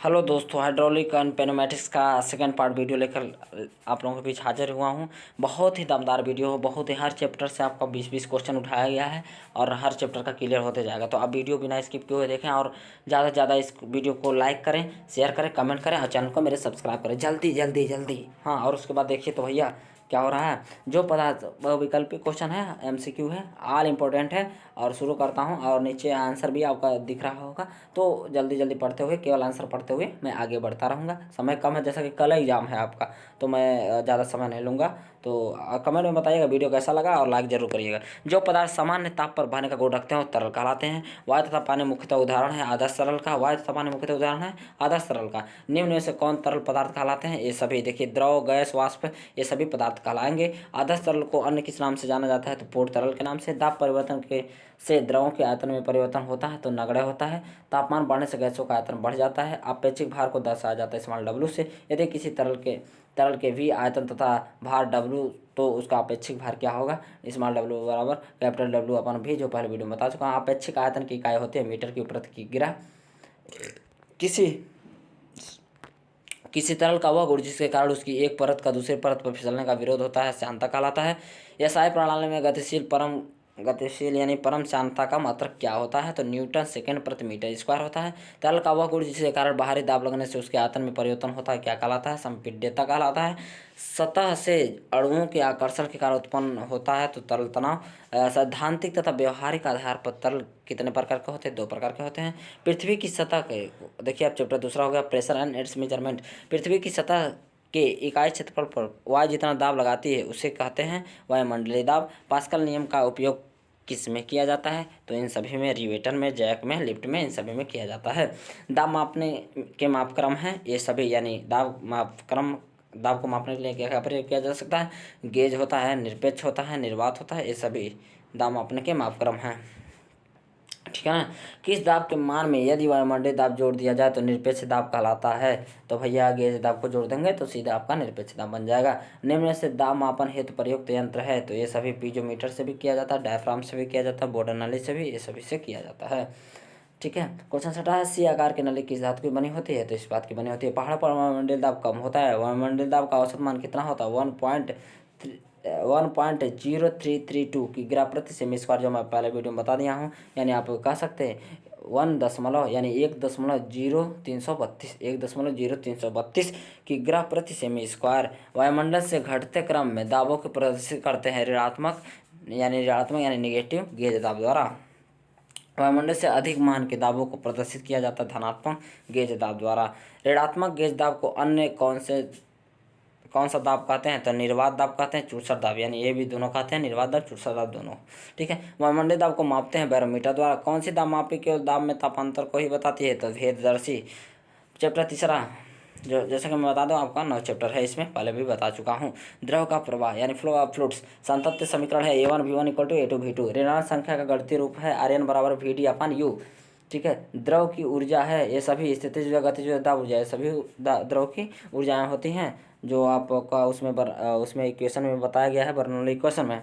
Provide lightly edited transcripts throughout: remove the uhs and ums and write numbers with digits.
Hello दोस्तों, hydraulic and पेनोमेटिक्स का second part video लेकर आप लोगों के बीच हाजिर हुआ हूँ। बहुत ही दमदार वीडियो हो, बहुत ही हर चैप्टर से आपका 20-20 क्वेश्चन उठाया गया है और हर चैप्टर का क्लियर होते जाएगा। तो आप वीडियो बिना स्किप किए हुए देखें और ज़्यादा से ज़्यादा इस वीडियो को लाइक करें, शेयर करें, कमेंट करें और चैनल को मेरे सब्सक्राइब करें जल्दी जल्दी जल्दी। हाँ, और उसके बाद देखिए तो भैया क्या हो रहा है। जो पदार्थ वैकल्पिक क्वेश्चन है, MCQ है, ऑल इम्पोर्टेंट है। और शुरू करता हूँ और नीचे आंसर भी आपका दिख रहा होगा, तो जल्दी जल्दी पढ़ते हुए, केवल आंसर पढ़ते हुए मैं आगे बढ़ता रहूँगा। समय कम है, जैसा कि कल एग्जाम है आपका, तो मैं ज़्यादा समय नहीं लूँगा। तो कमेंट में बताइएगा वीडियो कैसा लगा और लाइक जरूर करिएगा। जो पदार्थ सामान्य ताप पर बहने का गुण रखते हैं वो तरल कहलाते हैं। वायु तथा पानी मुख्यतः उदाहरण है आदर्श तरल का। वायु तथा पानी मुख्यतः उदाहरण है आदर्श तरल का। निम्न में से कौन तरल पदार्थ कहलाते हैं? ये सभी देखिए, द्रव, गैस, वाष्प, ये सभी पदार्थ कहलाएंगे। आदर्श तरल को अन्य किस नाम से जाना जाता है? तो पूर्ण तरल के नाम से। दाब परिवर्तन के से द्रवों के आयतन में परिवर्तन होता है तो नगण्य होता है। तापमान बढ़ने से गैसों का आयतन बढ़ जाता है। अपेक्षिक भार को दर्शाया जाता है स्मॉल w से। यदि किसी तरल के v आयतन तथा भार w, तो उसका अपेक्षिक भार क्या होगा? स्मॉल w बराबर कैपिटल W अपन v, जो पहले वीडियो में बता चुका हूँ। अपेक्षिक आयतन की इकाई होती है मीटर की प्रति किग्रा। किसी किसी तरल का वह गुण जिसके कारण उसकी एक परत का दूसरी परत पर फिसलने का विरोध होता है श्यानता कहलाता है। SI प्रणाली में गतिशील यानी परम श्यानता का मात्रक क्या होता है? तो न्यूटन सेकेंड प्रति मीटर स्क्वायर होता है। तरल का वह गुण जिसके कारण बाहरी दाब लगने से उसके आयतन में परिवर्तन होता है क्या कहलाता है? संपीड्यता कहलाता है। सतह से अणुओं के आकर्षण के कारण उत्पन्न होता है तो तरल तनाव। सैद्धांतिक तथा व्यवहारिक आधार पर तरल कितने प्रकार के होते हैं? 2 प्रकार के होते हैं। पृथ्वी की सतह के, देखिए अब चैप्टर दूसरा हो गया प्रेशर एंड इट्स मेजरमेंट। पृथ्वी की सतह के इकाई क्षेत्रफल पर वायु जितना दाब लगाती है उसे कहते हैं वायुमंडलीय दाब। पास्कल नियम का उपयोग किस में किया जाता है? तो इन सभी में, रिवेटर में, जैक में, लिफ्ट में, इन सभी में किया जाता है। दाब मापने के मापक्रम हैं ये सभी, यानी दाब को मापने के लिए क्या क्या प्रयोग किया जा सकता है? गेज होता है, निरपेक्ष होता है, निर्वात होता है, ये सभी दाब मापने के मापक्रम हैं। ठीक है ना। किस दाब के मान में यदि वायुमंडलीय दाब जोड़ दिया जाए तो निरपेक्ष दाब कहलाता है? तो भैया गेज दाब को जोड़ देंगे तो सीधा आपका निरपेक्ष दाब बन जाएगा। निम्न से दाब मापन हेतु प्रयुक्त यंत्र है, तो ये सभी पीजोमीटर से भी किया जाता है, डायफ्राम से भी किया जाता है, बोर्डर नली से भी, ये सभी से किया जाता है। ठीक है। क्वेश्चन 6 है, सी आकार की नली किस धातु की बनी होती है? तो इस बात की बनी होती है। पहाड़ पर वायुमंडलीय दाब कम होता है, वायुमंडलीय दाब का औसत मान कितना होता है? 1.0332 की ग्राम प्रति सेमी स्क्वायर, जो मैं पहले वीडियो में बता दिया हूँ। यानी आप कह सकते हैं 1.0332 की ग्राम प्रति सेमी स्क्वायर वायुमंडल से घटते क्रम में दाबों को प्रदर्शित करते हैं ऋणात्मक यानी निगेटिव गेज दाब द्वारा। वायुमंडल से अधिक मान के दाबों को प्रदर्शित किया जाता है धनात्मक गेज दाब द्वारा। ऋणात्मक गेज दाब को अन्य कौन सा दाब कहते हैं? तो निर्वात दाब कहते हैं, चूसर दाब, यानी ये भी दोनों कहते हैं, निर्वात दाब, चूसर दाब दोनों। ठीक है। वायुमंडलीय दाब को मापते हैं बैरोमीटर द्वारा। कौन सी दाब मापी केवल दाब में तापांतर को ही बताती है? तो भेददर्शी। चैप्टर 3 जो जैसा कि मैं बता दूं, आपका 9 चैप्टर है, इसमें पहले भी बता चुका हूँ। द्रव का प्रवाह यानी फ्लो ऑफ फ्लूइड्स। संतत्य समीकरण है A1V1 = A2V2। ऋणात्मक संख्या का गणितीय रूप है RN = VD/U। ठीक है। द्रव की ऊर्जा है, ये सभी स्थितिज ऊर्जा, गतिज ऊर्जा, दाब ऊर्जा, ये सभी द्रव की ऊर्जाएं होती हैं, जो आपका उसमें इक्वेशन में बताया गया है, बर्नौली इक्वेशन में।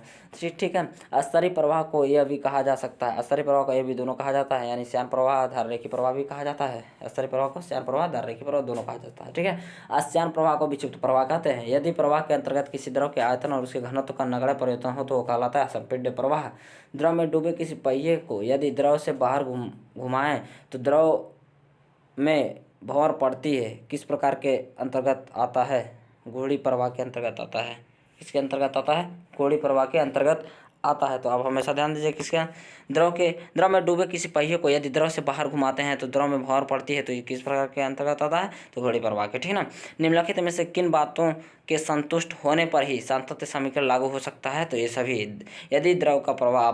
ठीक है। स्तरीय प्रवाह को यह भी कहा जा सकता है, स्तरीय प्रवाह को यह भी दोनों कहा जाता है, यानी श्यान प्रवाह, धाररेखीय प्रवाह भी कहा जाता है। स्तरीय प्रवाह को श्यान प्रवाह, धाररेखीय प्रवाह दोनों कहा जाता है। ठीक है। अश्यान प्रवाह को विक्षिप्त प्रवाह कहते हैं। यदि प्रवाह के अंतर्गत किसी द्रव के आयतन और उसके घनत्व का नगण्य परिवर्तन हो तो वो कहलाता है संपीड्य प्रवाह। द्रव में डूबे किसी पहिए को यदि द्रव से बाहर घुमाएं तो द्रव में भंवर पड़ती है, किस प्रकार के अंतर्गत आता है? घूर्णी प्रवाह के अंतर्गत आता है। किसके अंतर्गत आता है? घूर्णी प्रवाह के अंतर्गत आता है। तो आप हमेशा ध्यान दीजिए, किसके? द्रव में डूबे किसी पहिए को यदि द्रव से बाहर घुमाते हैं तो द्रव में भंवर पड़ती है, तो ये किस प्रकार के अंतर्गत आता है? तो घूर्णी प्रवाह के। ठीक ना। निम्नलिखित में से किन बातों के संतुष्ट होने पर ही सांतत्य समीकरण लागू हो सकता है? तो ये सभी, यदि द्रव का प्रवाह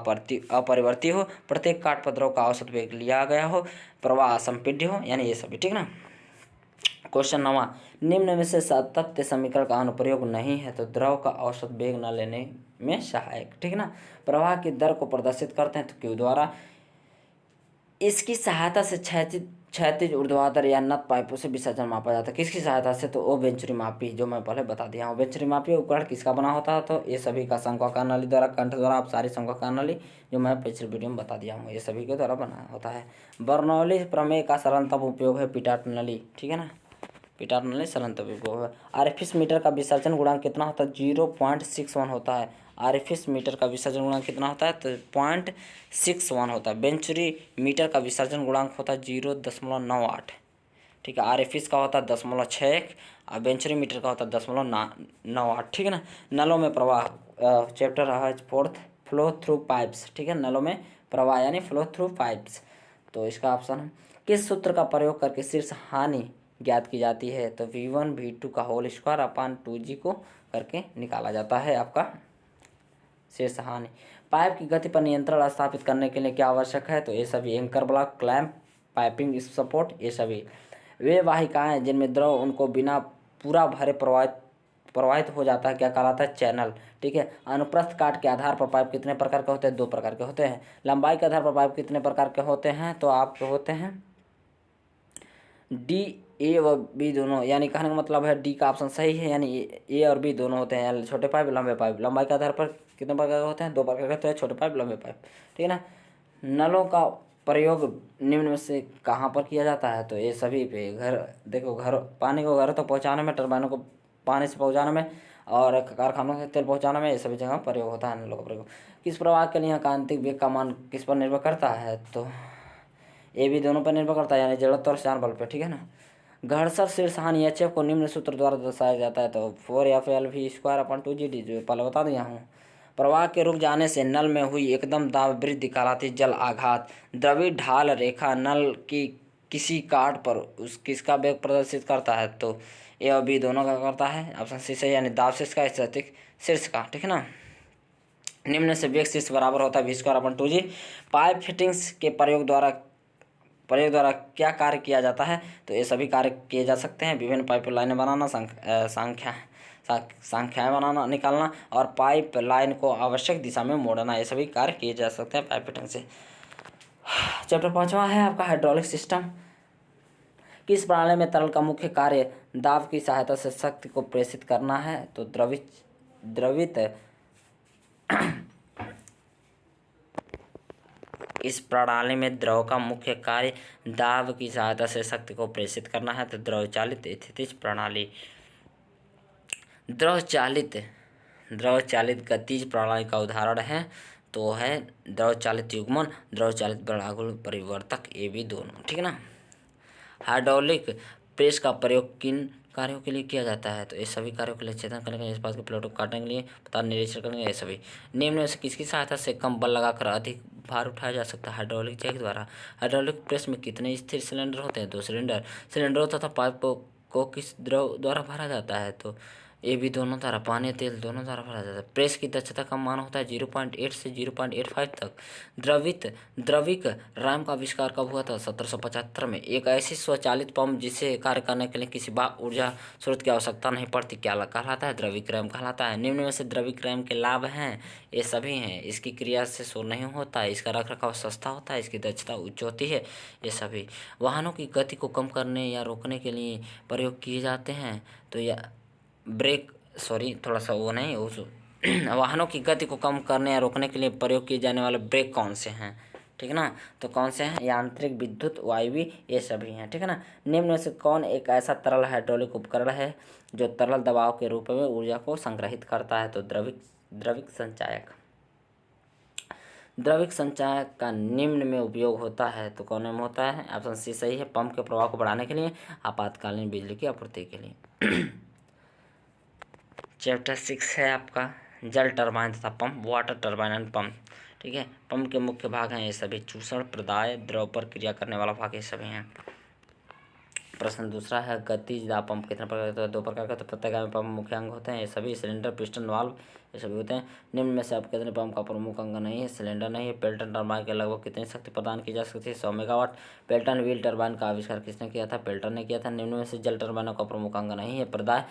अपरिवर्ती हो, प्रत्येक काट पर द्रव का औसत वेग लिया गया हो, प्रवाह असंपीड्य हो, यानी ये सभी। ठीक ना। क्वेश्चन 9, निम्न में से सातत्य समीकरण का अनुप्रयोग नहीं है तो द्रव का औसत वेग न लेने में सहायक। ठीक ना। प्रवाह की दर को प्रदर्शित करते हैं तो क्यू द्वारा। इसकी सहायता से क्षैतिज क्षैतिज ऊर्ध्वाधर या नत पाइपों से विसर्जन मापा जाता है। किसकी सहायता से? तो वो वेंचुरी मापी, जो मैं पहले बता दिया हूँ। वेंचुरी मापी उपकरण किसका बना होता है? तो ये सभी का शंक्वाकार नली द्वारा, कंठ द्वारा, आप सारी शंक्वाकार नली जो मैं पिछले वीडियो में बता दिया हूँ, ये सभी के द्वारा बना होता है। बर्नौली प्रमेय का सरलतम उपयोग है पिटाट नली, ठीक है ना, पिटाट नली सरलतम उपयोग है। आरएफएस मीटर का विसर्जन गुणांक कितना होता है? 0.61 होता है। आरएफएस मीटर का विसर्जन गुणांक कितना होता है? तो 0.61 होता है। वेंचुरी मीटर का विसर्जन गुणांक होता है 0.98, ठीक है। आरएफएस का होता है 0.61 और वेंचुरी मीटर का होता है 0.98, ठीक है ना। नलों में प्रवाह, चैप्टर है 4th, फ्लो थ्रू पाइप्स, ठीक है। नलों में प्रवाह यानी फ्लो थ्रू पाइप्स, तो इसका ऑप्शन है। किस सूत्र का प्रयोग करके शीर्ष हानि ज्ञात की जाती है? तो V1 V2 का होल स्क्वायर अपान 2G को करके निकाला जाता है आपका शीर्ष हानि। पाइप की गति पर नियंत्रण स्थापित करने के लिए क्या आवश्यक है? तो ये सभी anchor block, clamp, piping support, ये सभी। वे वाहिकाएं जिनमें द्रव उनको बिना पूरा भरे प्रवाहित हो जाता है क्या कहलाता है? चैनल, ठीक है। अनुप्रस्थ काट के आधार पर पाइप कितने प्रकार के होते हैं? 2 प्रकार के होते हैं। लंबाई के आधार पर पाइप कितने प्रकार के होते हैं? तो आप होते हैं डी, ए व बी दोनों, यानी कहने का मतलब है डी का ऑप्शन सही है, यानी ए और बी दोनों होते हैं, छोटे पाइप, लंबे पाइप। लंबाई के आधार पर कितने प्रकार के होते हैं? 2 प्रकार के होते हैं, छोटे पाइप, लंबे पाइप, ठीक है ना। नलों का प्रयोग निम्न में से कहाँ पर किया जाता है? तो ये सभी पे, घर देखो, घर पानी को घरों तक पहुँचाने में, टरबाइनों को पानी से पहुँचाने में और कारखानों से तेल पहुँचाने में, ये सभी जगह प्रयोग होता है नलों का प्रयोग। किस प्रवाह के लिए कांतिक वेग का मान किस पर निर्भर करता है? तो ये भी दोनों पर निर्भर करता है, यानी जड़त्व और स्थान बल पर, ठीक है ना। घर्षण शीर्ष हानि एचएफ को निम्न सूत्र द्वारा दर्शाया जाता है। तो 4FLV² 2GD, जो पहले बता दिया हूँ। प्रवाह के रुक जाने से नल में हुई एकदम दाब वृद्धि कहलाती जल आघात। द्रवी ढाल रेखा नल की किसी काट पर उस किसका वेग प्रदर्शित करता है? तो ए और बी दोनों का करता है, ऑप्शन सी सही, यानी दाब शीर्ष का, स्थैतिक शीर्ष का, ठीक है ना। निम्न से वेग शीर्ष बराबर होता है V²/2G। पाइप फिटिंग्स के प्रयोग द्वारा क्या कार्य किया जाता है? तो ये सभी कार्य किए जा सकते हैं। विभिन्न पाइप लाइनें बनाना, संख्याएं बनाना, निकालना और पाइप लाइन को आवश्यक दिशा में मोड़ना, ये सभी कार्य किए जा सकते हैं पाइप फिटिंग से। चैप्टर 5वां है आपका हाइड्रोलिक सिस्टम। किस प्रणाली में तरल का मुख्य कार्य दाब की सहायता से शक्ति को प्रेषित करना है? तो द्रवित इस प्रणाली में द्रव का मुख्य कार्य दाब की सहायता से शक्ति को प्रेषित करना है। तो द्रव चालित स्थितिज प्रणाली। द्रव चालित गतिज प्रणाली का उदाहरण है तो है द्रव चालित युग्मन, द्रव चालित बरागुण परिवर्तक, ये भी दोनों, ठीक है ना। हाइड्रोलिक प्रेस का प्रयोग किन कार्यों के लिए किया जाता है? तो ये सभी कार्यों के लिए, छेदन करने के लिए, इस्पात के प्लेटों को काटने के लिए, पता निरीक्षण करने के लिए, ये सभी। निम्न में से किसकी सहायता से कम बल लगाकर अधिक भार उठाया जा सकता है? हाइड्रोलिक जैक द्वारा। हाइड्रोलिक प्रेस में कितने स्थिर सिलेंडर होते हैं? 2 सिलेंडर। सिलेंडरों तथा पाइप को किस द्रव द्वारा भरा जाता है? तो ये भी दोनों द्वारा, पानी तेल दोनों द्वारा भरा जाता है। प्रेस की दक्षता का मान होता है 0.8 से 0.85 तक। द्रविक रैम का आविष्कार कब हुआ था? 1775 में। एक ऐसी स्वचालित पंप जिसे कार्य करने के लिए किसी बाह्य ऊर्जा स्रोत की आवश्यकता नहीं पड़ती, क्या कहलाता है? द्रविक रैम कहलाता है। निम्न में से द्रविक रैम के लाभ हैं, ये सभी हैं। इसकी क्रिया से शोर नहीं होता है, इसका रखरखाव सस्ता होता है, इसकी दक्षता उच्च होती है, ये सभी। वाहनों की गति को कम करने या रोकने के लिए प्रयोग किए जाते हैं। तो यह थोड़ा सा वो नहीं, उस वाहनों की गति को कम करने या रोकने के लिए प्रयोग किए जाने वाले ब्रेक कौन से हैं? ठीक है ना। तो कौन से हैं? यांत्रिक, विद्युत, वायवीय, ये सभी हैं, ठीक है ना। निम्न में से कौन एक ऐसा तरल हाइड्रोलिक उपकरण है जो तरल दबाव के रूप में ऊर्जा को संग्रहित करता है? तो द्रविक संचायक। द्रविक संचायक का निम्न में उपयोग होता है, तो कौन में होता है? ऑप्शन सी सही है, पंप के प्रवाह को बढ़ाने के लिए, आपातकालीन बिजली की आपूर्ति के लिए। चैप्टर 6 है आपका जल टरबाइन तथा pump, water turbine and pump, ठीक है। पंप के मुख्य भाग हैं ये सभी, चूषण, प्रदाय, द्रव पर क्रिया करने वाला भाग, ये सभी हैं। प्रश्न दूसरा है गतिज दाब पंप कितने प्रकार के? 2 प्रकार का। तो प्रत्यागामी पंप मुख्य अंग होते हैं, ये सभी। सिलेंडर, पिस्टन, वाल्व, ये सभी होते हैं। निम्न में से अब कितने पंप का प्रमुख अंग नहीं है? सिलेंडर नहीं है। पेल्टन टरबाइन के लगभग कितनी शक्ति प्रदान की जा सकती है? 100 मेगावाट। पेल्टन व्हील टरबाइन का आविष्कार किसने किया था? पेल्टन ने किया था। निम्न में से जल टरबाइनों का प्रमुख अंग नहीं है? प्रदाय,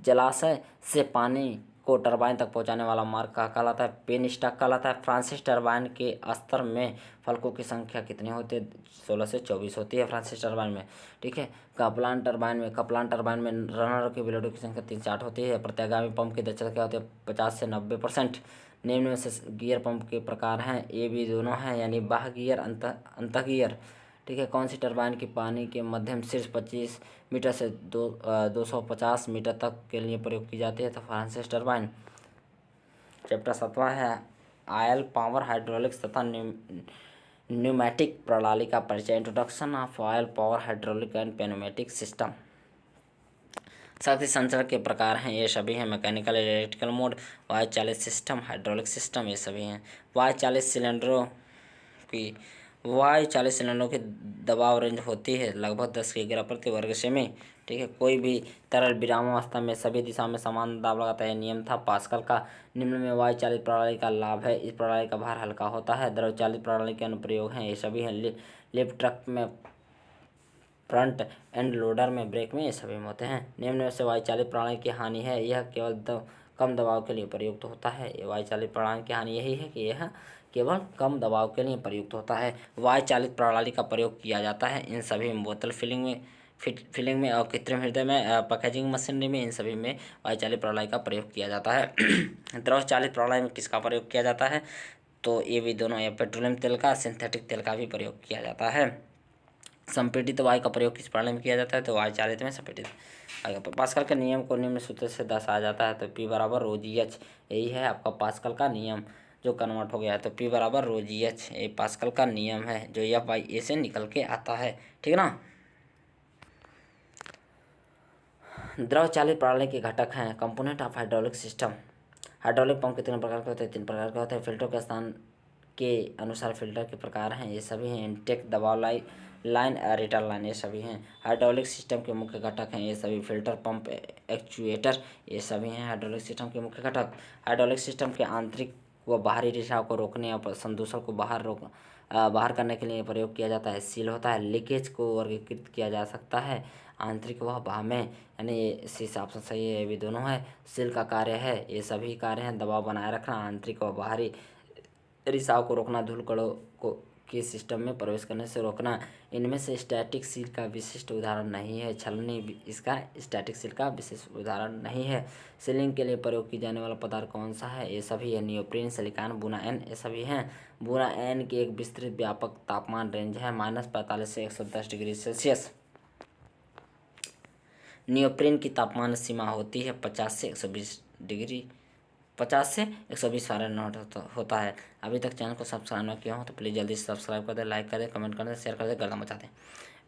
जलाशय से पानी को टरबाइन तक पहुंचाने वाला मार्ग का कहलाता है पेन स्टॉक कहलाता है। फ्रांसिस टरबाइन के अस्तर में फलकों की संख्या कितनी होती है? 16 से 24 होती है फ्रांसिस टरबाइन में। ठीक है। कप्लान टरबाइन में रनर की ब्लेडों की संख्या 3 से 8 होती है। प्रत्यागामी पंप की दक्षता क्या होती है? 50 से 90%। निम्न में से गियर पंप के प्रकार हैं, ए बी दोनों हैं, यानी बाह्य गियर, अंतः गियर। ठीक है। कौन सी टरबाइन की पानी के मध्यम शीर्ष 25 मीटर से 250 मीटर तक के लिए प्रयोग की जाती है? तो फ्रांसिस टरबाइन। चैप्टर 7वां है ऑयल पावर हाइड्रोलिक्स तथा न्यूमैटिक प्रणाली का परिचय। Introduction of oil power hydraulic and pneumatic system. शक्ति संचरण के प्रकार हैं, ये सभी हैं मैकेनिकल, इलेक्ट्रिकल मोड, वायु चालित सिस्टम, हाइड्रोलिक सिस्टम, ये सभी हैं। वायु चालित सिलेंडरों की दबाव रेंज होती है लगभग 10 किग्रा प्रति वर्ग सेमी। ठीक है। कोई भी तरल विरामावस्था में सभी दिशाओं में समान दाब लगाता है, नियम था पास्कल का। निम्न में वायु चालित प्रणाली का लाभ है, इस प्रणाली का भार हल्का होता है। द्रव चालित प्रणाली के अनुप्रयोग हैं, ये सभी हैं। लिफ्ट ट्रक में, फ्रंट एंड लोडर में, ब्रेक में, ये सभी में होते हैं। निम्न में से वायु चालित प्रणाली की हानि है, यह केवल कम दबाव के लिए प्रयुक्त होता है। ये वायु चालित प्रणाली की हानि यही है कि यह केवल कम दबाव के लिए प्रयुक्त होता है। वायु चालित प्रणाली का प्रयोग किया जाता है इन सभी में, बोतल फिलिंग में और कृत्रिम हृदय में, पैकेजिंग मशीनरी में, इन सभी में वायु चालित प्रणाली का प्रयोग किया जाता है। द्रव चालित प्रणाली में किसका प्रयोग किया जाता है? तो ये भी दोनों, या पेट्रोलियम तेल का, सिंथेटिक तेल का भी प्रयोग किया जाता है। संपीड़ित वायु का प्रयोग किस प्रणाली में किया जाता है? तो वायु चालित में संपीड़ित वायु का। पास्कल के नियम को निम्न सूत्र से दर्शाया जाता है। तो P बराबर रो जी एच, यही है आपका पास्कल का नियम जो कन्वर्ट हो गया है। तो P बराबर रो जी एच, ये पास्कल का नियम है जो F/A से निकल के आता है। ठीक है ना। द्रव चालित प्रणाली के घटक हैं। Component of hydraulic system. Hydraulic pump कितने प्रकार के होते हैं? 3 प्रकार के होते हैं। फिल्टर के स्थान के अनुसार फिल्टर के प्रकार हैं, ये सभी हैं। इनटेक, दबाव लाइन, रिटर्न लाइन, ये सभी हैं। हाइड्रोलिक सिस्टम के मुख्य घटक हैं, ये सभी। फिल्टर, पंप, एक्चुएटर, ये सभी हैं हाइड्रोलिक सिस्टम के मुख्य घटक। हाइड्रोलिक सिस्टम के आंतरिक व बाहरी रिसाव को रोकने या संदूषण को बाहर करने के लिए प्रयोग किया जाता है। सील होता है। लीकेज को वर्गीकृत किया जा सकता है आंतरिक व बाह्य, यानी ये सी ऑप्शन सही है, ये भी दोनों है। सील का कार्य है, ये सभी कार्य हैं, दबाव बनाए रखना, आंतरिक व बाहरी रिसाव को रोकना, धूल कणों को के सिस्टम में प्रवेश करने से रोकना। इनमें से स्टैटिक सील का विशिष्ट उदाहरण नहीं है। छलनी इसका स्टैटिक सील का विशिष्ट उदाहरण नहीं है। सीलिंग के लिए प्रयोग की जाने वाला पदार्थ कौन सा है? ये सभी है। नियोप्रीन, सिलिकॉन, बुना एन, ये सभी हैं। बुना एन की एक विस्तृत व्यापक तापमान रेंज है, -45 से 110 डिग्री सेल्सियस। नियोप्रीन की तापमान सीमा होती है 50 से 120 डिग्री, 50 से 120 फ़ारेनहाइट होता है। अभी तक चैनल को सब्सक्राइब न किया हो तो प्लीज़ जल्दी से सब्सक्राइब कर दें, लाइक कर दें, कमेंट कर दें, शेयर कर दें, गर्दा मचा दें।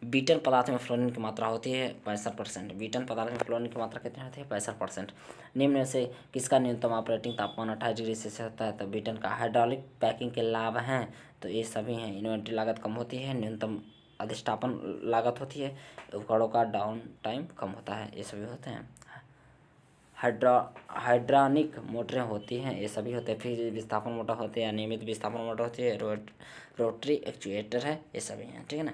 बीटन पदार्थ में फ्लोरीन की मात्रा होती है 65%। बीटन पदार्थ में फ्लोरीन की मात्रा कितनी होती है? 65%। निम्न में से किसका न्यूनतम ऑपरेटिंग तापमान 28 डिग्री सेल्सियस होता है? तो बीटन का। हाइड्रोलिक पैकिंग के लाभ हैं, तो ये सभी हैं। इन्वेंट्री लागत कम होती है, न्यूनतम अधिष्ठापन लागत होती है, उपकरणों का डाउन टाइम कम होता है, ये सभी होते हैं। हाइड्रोनिक मोटरें होती हैं, ये सभी होते हैं। फिर विस्थापन मोटर होती है, अनियमित विस्थापन मोटर होती है, रोटरी एक्चुएटर है, ये सभी हैं। ठीक है ना।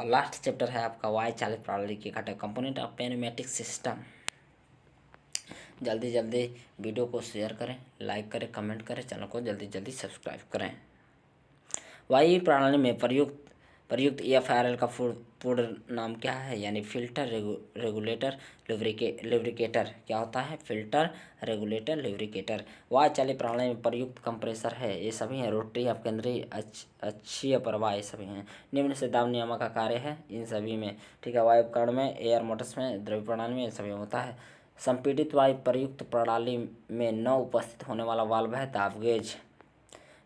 लास्ट चैप्टर है आपका वायु चालित प्रणाली के घटक, कंपोनेंट ऑफ न्यूमैटिक सिस्टम। जल्दी जल्दी वीडियो को शेयर करें, लाइक करें, कमेंट करें, चैनल को जल्दी जल्दी सब्सक्राइब करें। वायु प्रणाली में प्रयुक्त EFRL का पूर्ण नाम क्या है? यानी फिल्टर, रेगुलेटर, लुब्रिकेटर। क्या होता है? Filter, regulator, lubricator. वायु चालित प्रणाली में प्रयुक्त कंप्रेसर है, ये सभी हैं। रोटरी, अपकेंद्री, अक्षीय प्रवाह, ये सभी हैं। निम्न से दाब नियामक का कार्य है इन सभी में। ठीक है। वायु उपकरण में, एयर मोटर्स में, द्रव्य प्रणाली में, ये सभी होता है। संपीड़ित वायु प्रयुक्त प्रणाली में न उपस्थित होने वाला वाल्व है दाब गेज।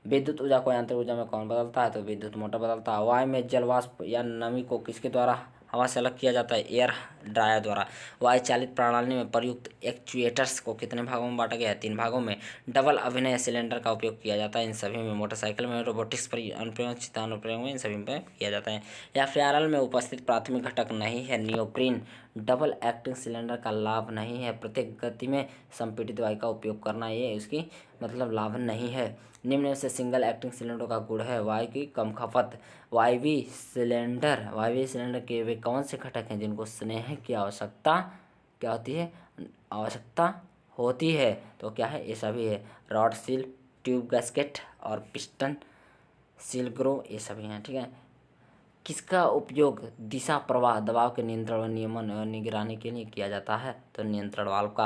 विद्युत ऊर्जा को यांत्रिक ऊर्जा में कौन बदलता है? तो विद्युत मोटर बदलता है। वायु में जल वाष्प या नमी को किसके द्वारा हवा से अलग किया जाता है? एयर ड्रायर द्वारा। वायु चालित प्रणाली में प्रयुक्त एक्चुएटर्स को कितने भागों में बांटा गया है? 3 भागों में। डबल अभिनय सिलेंडर का उपयोग किया जाता है इन सभी में। मोटरसाइकिल में, रोबोटिक्स पर अनुप्रयोग, चिता अनुप्रयोग में, इन सभी में किया जाता है। या फ्यारल में उपस्थित प्राथमिक घटक नहीं है नियोप्रीन। डबल एक्टिंग सिलेंडर का लाभ नहीं है। प्रत्येक गति में संपीड़ित वायु का उपयोग करना, ये इसकी मतलब लाभ नहीं है। निम्न में से सिंगल एक्टिंग सिलेंडर का गुण है वायु की कम खपत। वायवीय सिलेंडर के वे कौन से घटक हैं जिनको स्नेह की आवश्यकता क्या होती है? आवश्यकता होती है तो क्या है, ये सभी है। रॉड सील, ट्यूब गैस्केट और पिस्टन सील ग्रो, ये सभी हैं। ठीक है। किसका उपयोग दिशा प्रवाह दबाव के नियंत्रण व नियमन और निगरानी के लिए किया जाता है? तो नियंत्रण वाल्व का।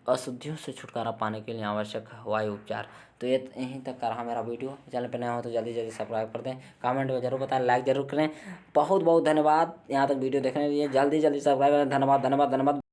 अशुद्धियों से छुटकारा पाने के लिए आवश्यक वायु उपचार। तो ये यहीं तक का रहा मेरा वीडियो। चैनल पर नया हो तो जल्दी जल्दी सब्सक्राइब कर दें, कमेंट में जरूर बताएं, लाइक जरूर करें। बहुत बहुत धन्यवाद यहाँ तक वीडियो देखने के लिए। जल्दी जल्दी सब्सक्राइब करें। धन्यवाद धन्यवाद धन्यवाद।